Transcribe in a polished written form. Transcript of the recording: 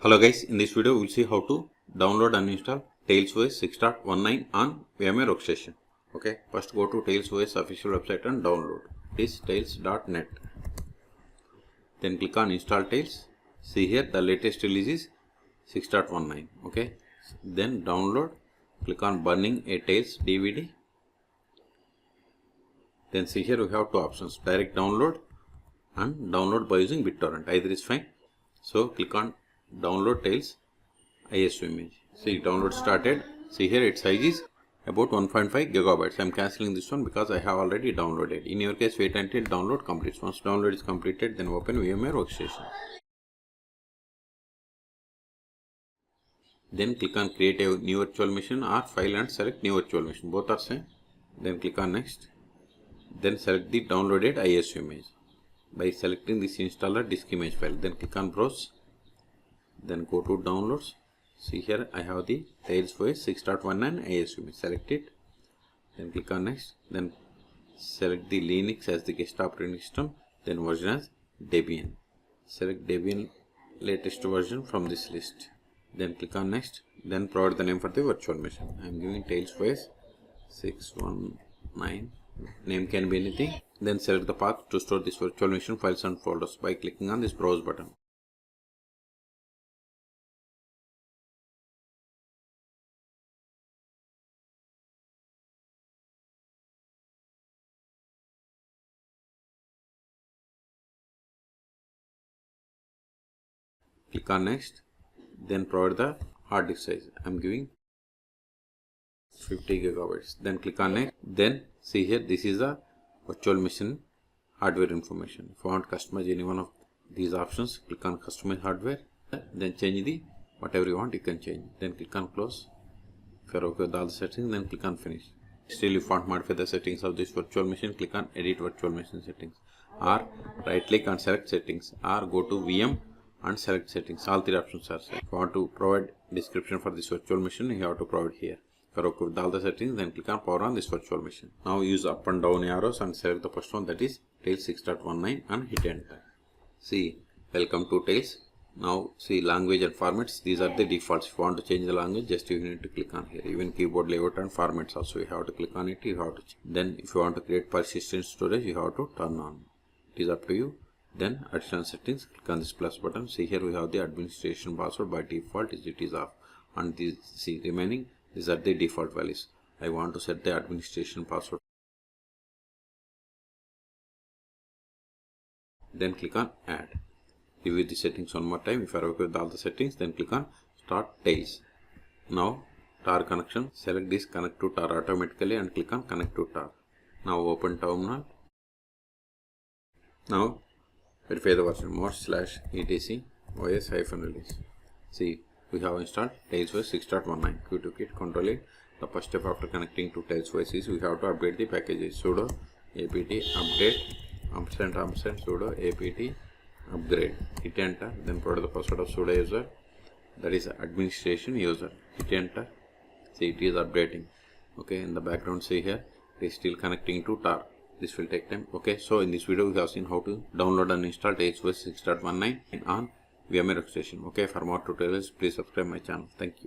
Hello guys, in this video we will see how to download and install TailsOS 6.19 on VMware Workstation. Okay, first go to TailsOS official website and download. It is tails.net. Then click on install Tails. See here the latest release is 6.19. Okay, then download. Click on burning a Tails DVD. Then see here we have two options: direct download and download by using BitTorrent. Either is fine. So click on download Tails ISO image. See, download started. See here its size is about 1.5 gigabytes. I am cancelling this one because I have already downloaded. In your case, wait until download completes. Once download is completed, then open VMware Workstation. Then click on create a new virtual machine or file and select new virtual machine. Both are same. Then click on next. Then select the downloaded ISO image by selecting this installer disk image file. Then click on browse. Then go to downloads. See here I have the TailsOS 6.19 ISO image. Select it. Then click on next. Then select the Linux as the guest operating system. Then version as Debian. Select Debian latest version from this list. Then click on next. Then provide the name for the virtual machine. I am giving TailsOS 6.19. Name can be anything. Then select the path to store this virtual machine files and folders by clicking on this browse button. Click on next. Then provide the hard disk size. I am giving 50 gigabytes. Then click on next. Then see here this is the virtual machine hardware information. If you want to customize any one of these options, click on customize hardware. Then change the whatever you want, you can change. Then click on close. If you are okay with all the settings, then click on finish. Still, if you want to modify the settings of this virtual machine, click on edit virtual machine settings, or right click and select settings, or go to VM and select settings. All three options are set. If you want to provide description for this virtual machine, you have to provide here. If you are okay with all the settings, then click on power on this virtual machine. Now use up and down arrows and select the first one, that is Tails 6.19, and hit enter. See, welcome to Tails. Now see language and formats. These are the defaults. If you want to change the language, just you need to click on here. Even keyboard layout and formats also you have to click on it. You have to change. Then if you want to create persistent storage, you have to turn on. It is up to you. Then additional settings, click on this plus button. See here we have the administration password. By default it is off, and these see remaining, these are the default values. I want to set the administration password. Then click on add. Review the settings one more time. If you are okay with all the settings, then click on start Tails. Now tar connection, select this connect to tar automatically and click on connect to tar. Now open terminal. Now verify the version mod/etc OS-release. See, we have installed TailsOS 6.19. Q2kit control it. The first step after connecting to TailsOS is we have to update the packages. Sudo apt update & sudo apt upgrade. Hit enter. Then provide the password of sudo user, that is administration user. Hit enter. See, it is updating. Okay, in the background see here it is still connecting to tar. This will take time. Okay, so in this video we have seen how to download and install TailsOS 6.19 on VMware Workstation. Okay, for more tutorials please subscribe my channel. Thank you.